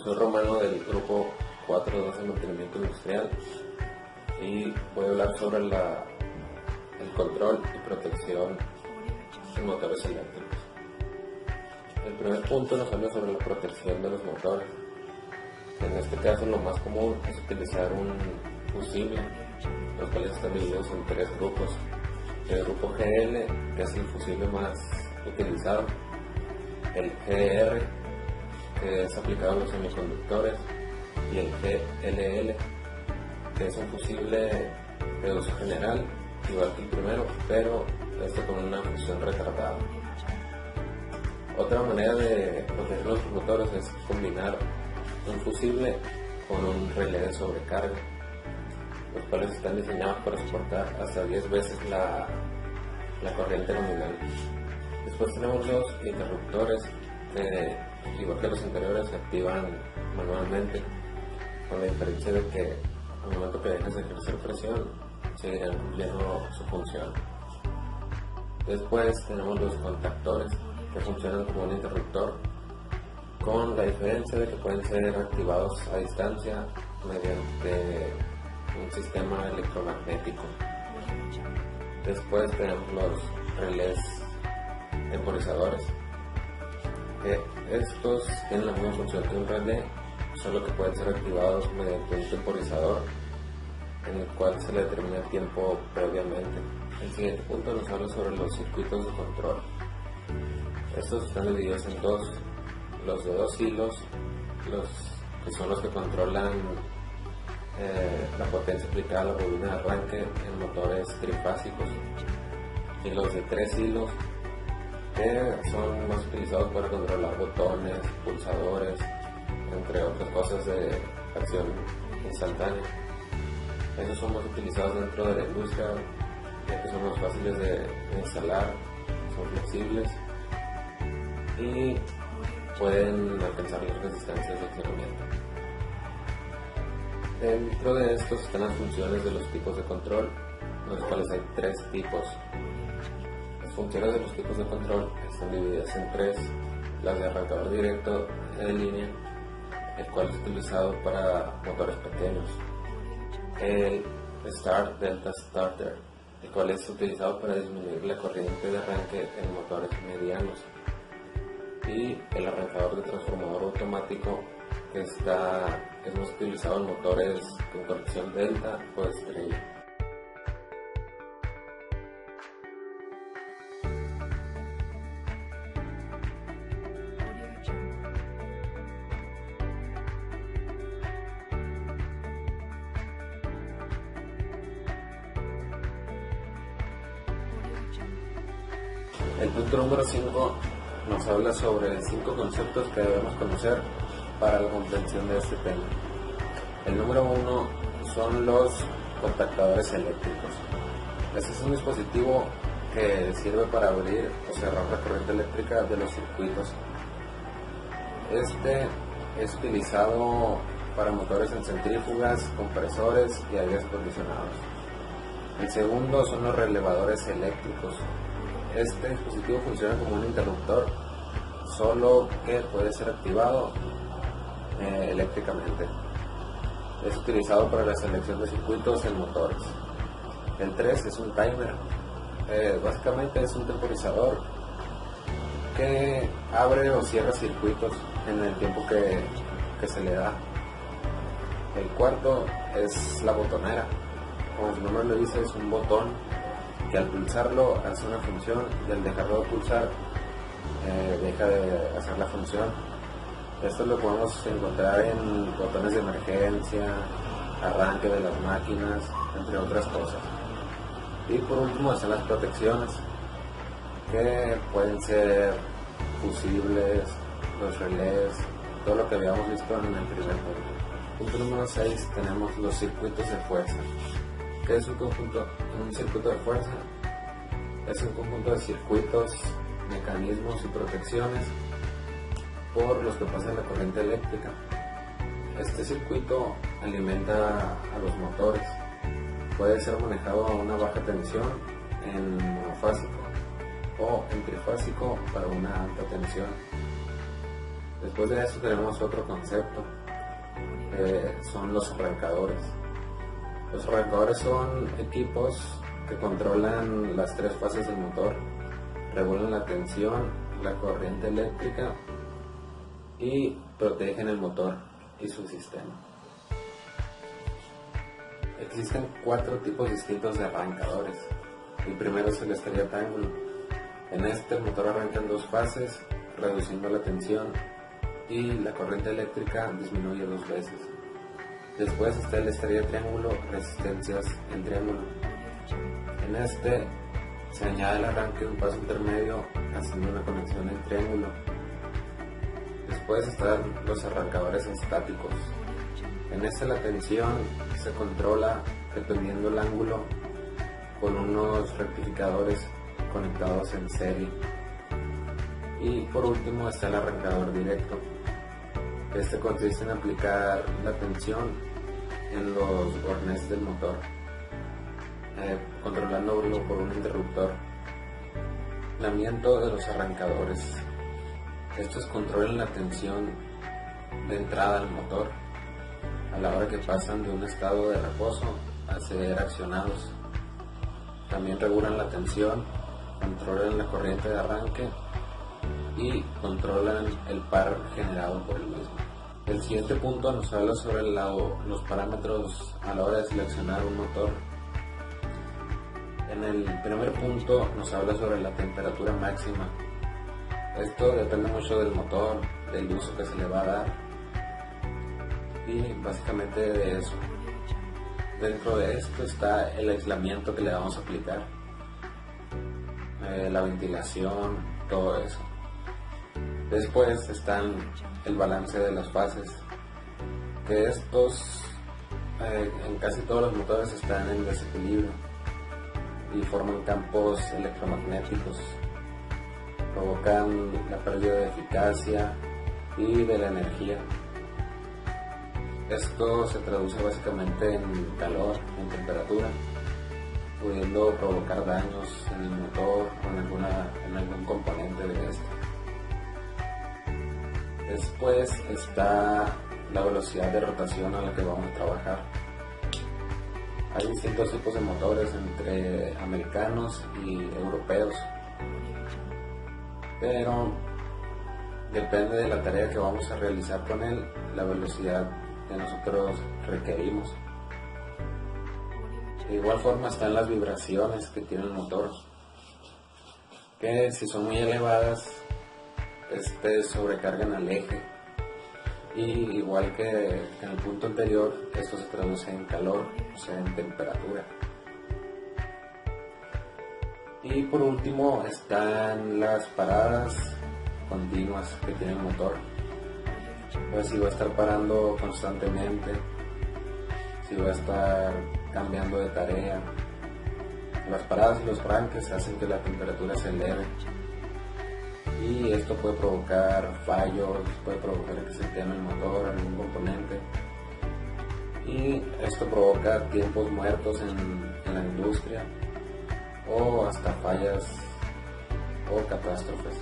Soy Romano del grupo 4.2 de mantenimiento industrial y voy a hablar sobre el control y protección de motores eléctricos. El primer punto nos habla sobre la protección de los motores. En este caso lo más común es utilizar un fusible, los cuales están divididos en tres grupos. El grupo GL, que es el fusible más utilizado, el GR, que es aplicado a los semiconductores, y el GLL, que es un fusible de uso general, igual que el primero, pero con una función retardada. Otra manera de proteger los motores es combinar un fusible con un relé de sobrecarga, los cuales están diseñados para soportar hasta 10 veces la corriente nominal. Después tenemos los interruptores que, igual que los anteriores, se activan manualmente, con la diferencia de que al momento que dejes de ejercer presión seguirán cumpliendo su función. Después tenemos los contactores, que funcionan como un interruptor, con la diferencia de que pueden ser activados a distancia mediante un sistema electromagnético. Después tenemos los relés temporizadores, que estos tienen la misma función que un relé, solo que pueden ser activados mediante un temporizador en el cual se le determina el tiempo previamente. El siguiente punto nos habla sobre los circuitos de control. Estos están divididos en dos: los de 2 hilos, los que son los que controlan la potencia aplicada a la bobina de arranque en motores trifásicos, y los de 3 hilos, que son más utilizados para controlar botones, pulsadores, entre otras cosas de acción instantánea. Esos son más utilizados dentro de la industria, ya que son más fáciles de instalar, son flexibles y pueden alcanzar largas distancias de accionamiento. Dentro de estos están las funciones de los tipos de control, los cuales hay 3 tipos. Las funciones de los tipos de control están divididas en 3: las de arrancador directo de línea, el cual es utilizado para motores pequeños; el Start Delta Starter, el cual es utilizado para disminuir la corriente de arranque en motores medianos; y el arrancador de transformador automático, que es más utilizado en motores con corrección delta o estrella. El punto número 5 nos habla sobre 5 conceptos que debemos conocer para la comprensión de este tema. El número 1 son los contactadores eléctricos. Este es un dispositivo que sirve para abrir o cerrar la corriente eléctrica de los circuitos. Este es utilizado para motores en centrífugas, compresores y aires acondicionados. El segundo son los relevadores eléctricos. Este dispositivo funciona como un interruptor, solo que puede ser activado eléctricamente. Es utilizado para la selección de circuitos en motores. El 3 es un timer. Básicamente es un temporizador que abre o cierra circuitos en el tiempo que se le da. El cuarto es la botonera. Como su nombre lo dice, es un botón que al pulsarlo hace una función, y al dejarlo de pulsar deja de hacer la función. Esto lo podemos encontrar en botones de emergencia, arranque de las máquinas, entre otras cosas. Y por último están las protecciones, que pueden ser fusibles, los relés, todo lo que habíamos visto en el primer punto. Punto número 6, tenemos los circuitos de fuerza. ¿Qué es un circuito de fuerza? Es un conjunto de circuitos, mecanismos y protecciones por los que pasa la corriente eléctrica. Este circuito alimenta a los motores. Puede ser manejado a una baja tensión en monofásico o en trifásico para una alta tensión. Después de eso tenemos otro concepto, son los arrancadores. Los arrancadores son equipos que controlan las tres fases del motor, regulan la tensión, la corriente eléctrica y protegen el motor y su sistema. Existen 4 tipos distintos de arrancadores. El primero es el stereo ángulo. En este el motor arranca en 2 fases, reduciendo la tensión, y la corriente eléctrica disminuye 2 veces. Después está el stereo triángulo, resistencias en triángulo. En este se añade el arranque de un paso intermedio haciendo una conexión en triángulo. Después están los arrancadores estáticos. En este la tensión se controla dependiendo del ángulo con unos rectificadores conectados en serie. Y por último está el arrancador directo. Este consiste en aplicar la tensión en los bornes del motor, controlándolo por un interruptor. Aislamiento de los arrancadores. Estos controlan la tensión de entrada al motor a la hora que pasan de un estado de reposo a ser accionados. También regulan la tensión, controlan la corriente de arranque y controlan el par generado por el mismo. El siguiente punto nos habla sobre los parámetros a la hora de seleccionar un motor. En el primer punto nos habla sobre la temperatura máxima. Esto depende mucho del motor, del uso que se le va a dar y básicamente de eso. Dentro de esto está el aislamiento que le vamos a aplicar, la ventilación, todo eso. Después están el balance de las fases, que estos en casi todos los motores están en desequilibrio y forman campos electromagnéticos, provocan la pérdida de eficacia y de la energía. Esto se traduce básicamente en calor, en temperatura, pudiendo provocar daños en el motor o en algún componente de este. Después está la velocidad de rotación a la que vamos a trabajar. Hay distintos tipos de motores entre americanos y europeos, pero depende de la tarea que vamos a realizar con él, la velocidad que nosotros requerimos. De igual forma están las vibraciones que tiene el motor, que si son muy elevadas, sobrecargan al eje, y igual que en el punto anterior, esto se traduce en calor, o sea, en temperatura. Y por último están las paradas continuas que tiene el motor. Pues si va a estar parando constantemente, si va a estar cambiando de tarea. Las paradas y los arranques hacen que la temperatura se eleve y esto puede provocar fallos, puede provocar que se queme el motor, algún componente, y esto provoca tiempos muertos en la industria o hasta fallas o catástrofes.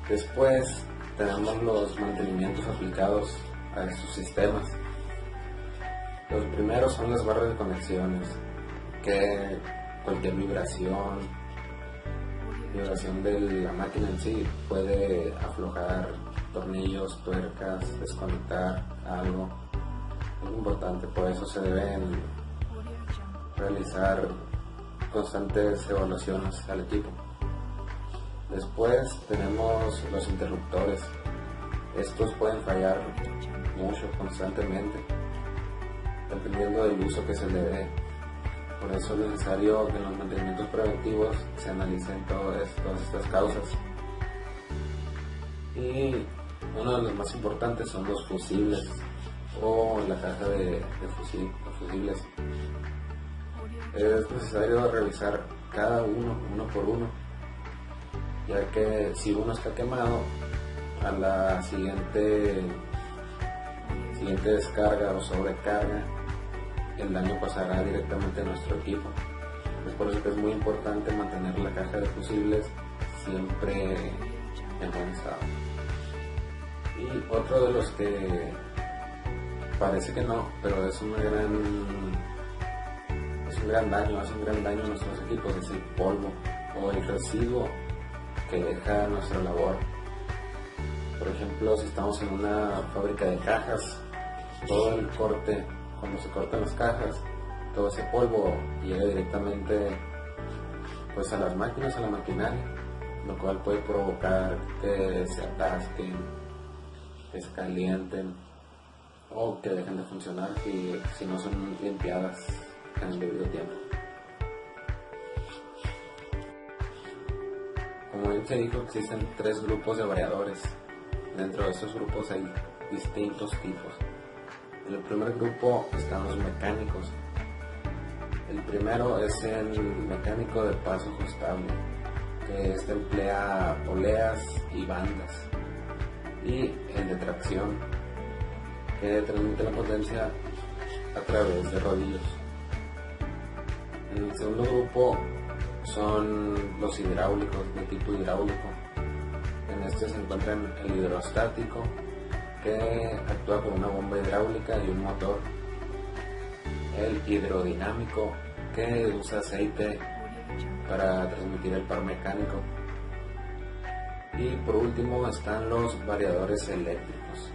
Después tenemos los mantenimientos aplicados a estos sistemas. Los primeros son las barras de conexiones, que cualquier vibración de la máquina en sí puede aflojar tornillos, tuercas, desconectar algo. Es importante, por eso se deben realizar constantes evaluaciones al equipo. Después tenemos los interruptores. Estos pueden fallar mucho, constantemente, dependiendo del uso que se le dé. Por eso es necesario que en los mantenimientos preventivos se analicen todas estas causas. Y uno de los más importantes son los fusibles o la caja de fusibles. Es necesario revisar cada uno por uno, ya que si uno está quemado, a la siguiente descarga o sobrecarga, el daño pasará directamente a nuestro equipo. Es por eso que es muy importante mantener la caja de fusibles siempre en buen estado. Y otro de los que parece que no, pero es un gran daño, hace un gran daño a nuestros equipos, es el polvo o el residuo que deja nuestra labor. Por ejemplo, si estamos en una fábrica de cajas, todo el corte, cuando se cortan las cajas, todo ese polvo llega directamente pues a las máquinas, a la maquinaria, lo cual puede provocar que se atasquen, que se calienten o que dejen de funcionar si no son limpiadas en el debido tiempo. Como bien se dijo, existen 3 grupos de variadores. Dentro de estos grupos hay distintos tipos. En el primer grupo están los mecánicos. El primero es el mecánico de paso ajustable, que emplea poleas y bandas. Y el de tracción, que transmite la potencia a través de rodillos. En el segundo grupo son los hidráulicos, de tipo hidráulico. En este se encuentran el hidrostático, que actúa con una bomba hidráulica y un motor. El hidrodinámico, que usa aceite para transmitir el par mecánico. Y por último están los variadores eléctricos,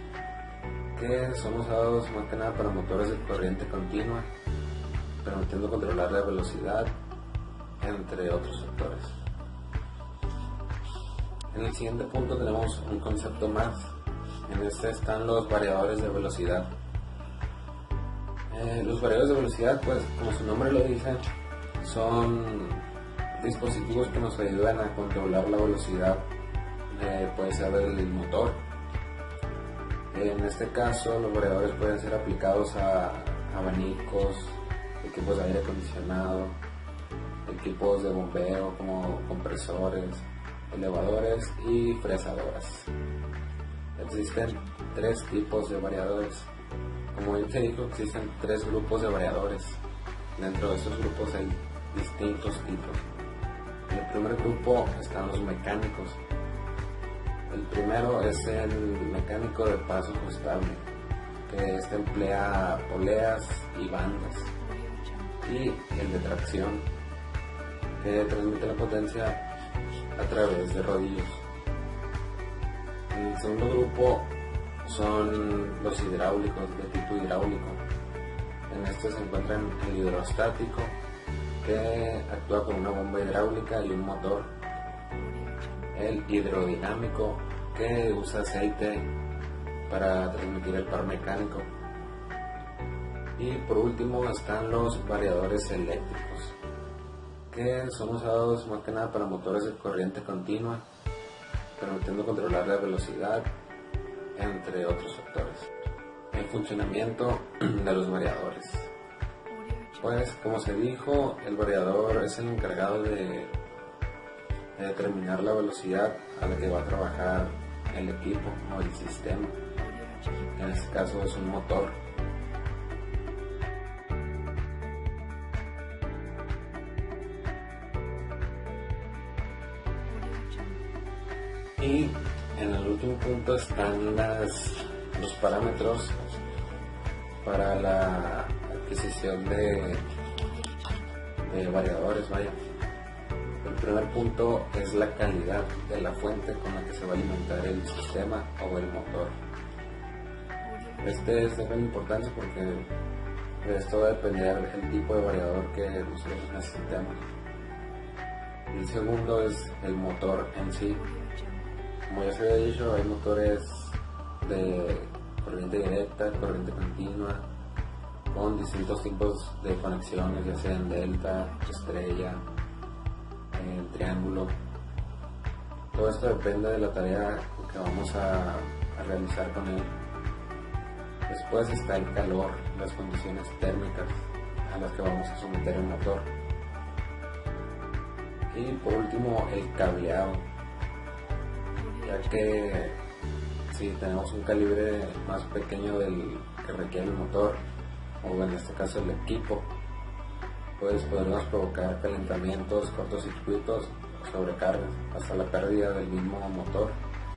que son usados más que nada para motores de corriente continua, permitiendo controlar la velocidad, entre otros factores. En el siguiente punto tenemos un concepto más. En este están los variadores de velocidad. Los variadores de velocidad, pues como su nombre lo dice, son dispositivos que nos ayudan a controlar la velocidad, puede ser del motor. En este caso, los variadores pueden ser aplicados a abanicos, equipos de aire acondicionado, equipos de bombeo como compresores, elevadores y fresadoras. Existen 3 tipos de variadores. Como bien se dijo, existen 3 grupos de variadores. Dentro de estos grupos hay distintos tipos. En el primer grupo están los mecánicos. El primero es el mecánico de paso ajustable, que emplea poleas y bandas. Y el de tracción, que transmite la potencia a través de rodillos. El segundo grupo son los hidráulicos, de tipo hidráulico. En este se encuentran el hidrostático, que actúa con una bomba hidráulica y un motor. El hidrodinámico, que usa aceite para transmitir el par mecánico. Y por último están los variadores eléctricos, que son usados más que nada para motores de corriente continua, permitiendo controlar la velocidad, entre otros factores. El funcionamiento de los variadores. Pues como se dijo, el variador es el encargado de determinar la velocidad a la que va a trabajar el equipo o el sistema. En este caso es un motor. Y en el último punto están los parámetros para la adquisición de variadores. El primer punto es la calidad de la fuente con la que se va a alimentar el sistema o el motor. Este es de gran importancia porque de esto va a depender el tipo de variador que nosotros necesitemos. El segundo es el motor en sí. Como ya se había dicho, hay motores de corriente directa, corriente continua, con distintos tipos de conexiones, ya sea en delta, estrella, en triángulo. Todo esto depende de la tarea que vamos a realizar con él. Después está el calor, las condiciones térmicas a las que vamos a someter el motor. Y por último, el cableado, ya que si tenemos un calibre más pequeño del que requiere el motor, o en este caso el equipo, pues podemos provocar calentamientos, cortocircuitos, sobrecargas, hasta la pérdida del mismo motor.